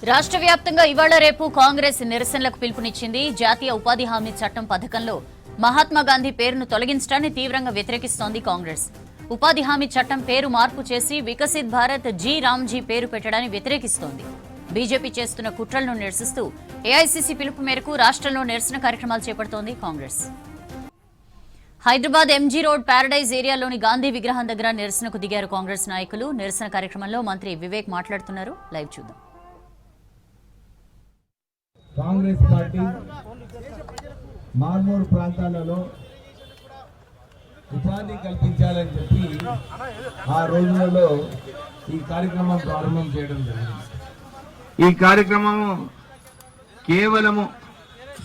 రాష్ట్ర వ్యాప్తంగా ఇవాళ రేపు కాంగ్రెస్ నిరసనలకు పిలుపునిచ్చింది. జాతీయ ఉపాధి హామీ చట్టం పథకంలో మహాత్మా గాంధీ పేరును తొలగించడాన్ని తీవ్రంగా వ్యతిరేకిస్తోంది కాంగ్రెస్. ఉపాధి హామీ చట్టం పేరు మార్పు చేసి వికసిత్ భారత్ జీ రామ్జీ పేరు పెట్టడాన్ని వ్యతిరేకిస్తోంది. బీజేపీ చేస్తున్న కుట్రలను నిరసిస్తూ ఏఐసీసీ పిలుపు మేరకు రాష్ట్రంలో నిరసన కార్యక్రమాలు చేపడుతోంది Congress. Hyderabad MG road paradise ఏరియాలోని గాంధీ విగ్రహం దగ్గర నిరసనకు దిగారు కాంగ్రెస్ నాయకులు. నిరసన కార్యక్రమంలో మంత్రి వివేక్ మాట్లాడుతున్నారు. లైవ్ చూద్దాం. కాంగ్రెస్ పార్టీ మార్మూర్ ప్రాంతాలలో ఉపాధి కల్పించాలని చెప్పి ఆ రోజులలో ఈ కార్యక్రమం ప్రారంభం చేయడం జరిగింది. ఈ కార్యక్రమము కేవలము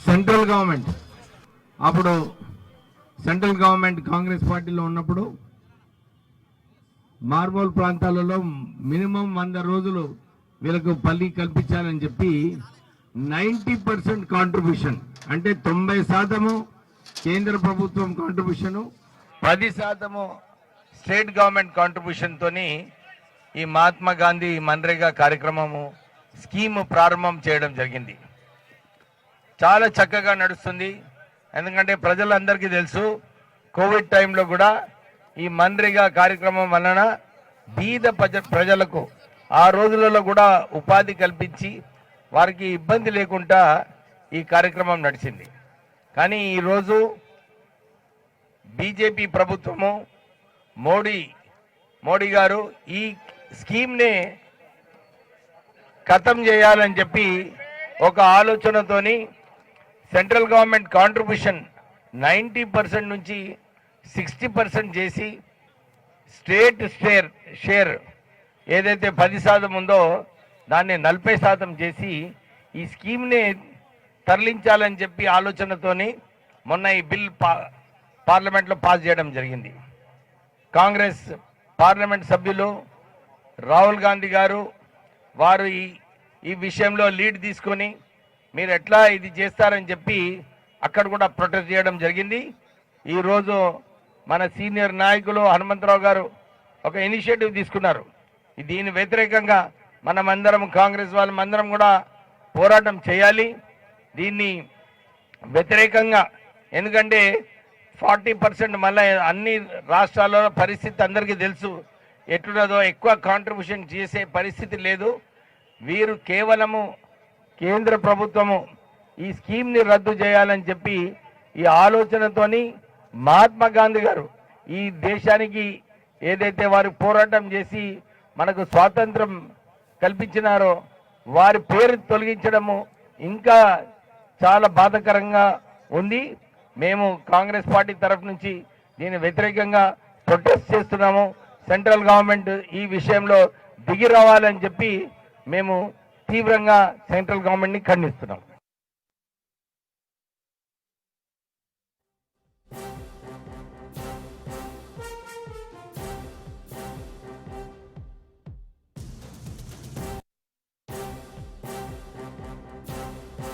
సెంట్రల్ గవర్నమెంట్, అప్పుడు సెంట్రల్ గవర్నమెంట్ కాంగ్రెస్ పార్టీలో ఉన్నప్పుడు మార్మూల్ ప్రాంతాలలో మినిమం 100 రోజులు వీళ్ళకు పల్లి కల్పించాలని చెప్పి 90% కాంట్రిబ్యూషన్ అంటే 90% కేంద్ర ప్రభుత్వం కాంట్రిబ్యూషన్, 10% స్టేట్ గవర్నమెంట్ కాంట్రిబ్యూషన్ తోని ఈ మహాత్మా గాంధీ మన్రేగా కార్యక్రమము స్కీమ్ ప్రారంభం చేయడం జరిగింది. చాలా చక్కగా నడుస్తుంది. ఎందుకంటే ప్రజలందరికీ తెలుసు, కోవిడ్ టైంలో కూడా ఈ మన్రేగా కార్యక్రమం వలన బీద ప్రజలకు ఆ రోజులలో కూడా ఉపాధి కల్పించి వారికి ఇబ్బంది లేకుండా ఈ కార్యక్రమం నడిచింది. కానీ ఈరోజు బీజేపీ ప్రభుత్వము మోడీ గారు ఈ స్కీమ్ని ఖతం చేయాలని చెప్పి ఒక ఆలోచనతోని సెంట్రల్ గవర్నమెంట్ కాంట్రిబ్యూషన్ 90% నుంచి 60% చేసి స్టేట్ షేర్ ఏదైతే 10% ఉందో దాన్ని 40% చేసి ఈ స్కీమ్ని తరలించాలని చెప్పి ఆలోచనతోని మొన్న ఈ బిల్ పార్లమెంట్లో పాస్ చేయడం జరిగింది. కాంగ్రెస్ పార్లమెంట్ సభ్యులు రాహుల్ గాంధీ గారు వారు ఈ విషయంలో లీడ్ తీసుకొని మీరు ఎట్లా ఇది చేస్తారని చెప్పి అక్కడ కూడా ప్రొటెస్ట్ చేయడం జరిగింది. ఈరోజు మన సీనియర్ నాయకులు హనుమంతరావు గారు ఒక ఇనిషియేటివ్ తీసుకున్నారు. దీని వ్యతిరేకంగా మనమందరం కాంగ్రెస్ వాళ్ళమందరం కూడా పోరాటం చేయాలి దీన్ని వ్యతిరేకంగా. ఎందుకంటే 40% మళ్ళీ అన్ని రాష్ట్రాల్లో పరిస్థితి అందరికీ తెలుసు ఎట్లున్నదో, ఎక్కువ కాంట్రిబ్యూషన్ చేసే పరిస్థితి లేదు. వీరు కేవలము కేంద్ర ప్రభుత్వము ఈ స్కీమ్ని రద్దు చేయాలని చెప్పి ఈ ఆలోచనతోని మహాత్మా గాంధీ గారు ఈ దేశానికి ఏదైతే వారు పోరాటం చేసి మనకు స్వాతంత్రం కల్పించినారో వారి పేరు తొలగించడము ఇంకా చాలా బాధాకరంగా ఉంది. మేము కాంగ్రెస్ పార్టీ తరఫు నుంచి దీని వ్యతిరేకంగా ప్రొటెస్ట్ చేస్తున్నాము. సెంట్రల్ గవర్నమెంట్ ఈ విషయంలో దిగి రావాలని చెప్పి మేము తీవ్రంగా సెంట్రల్ గవర్నమెంట్ని ఖండిస్తున్నాం.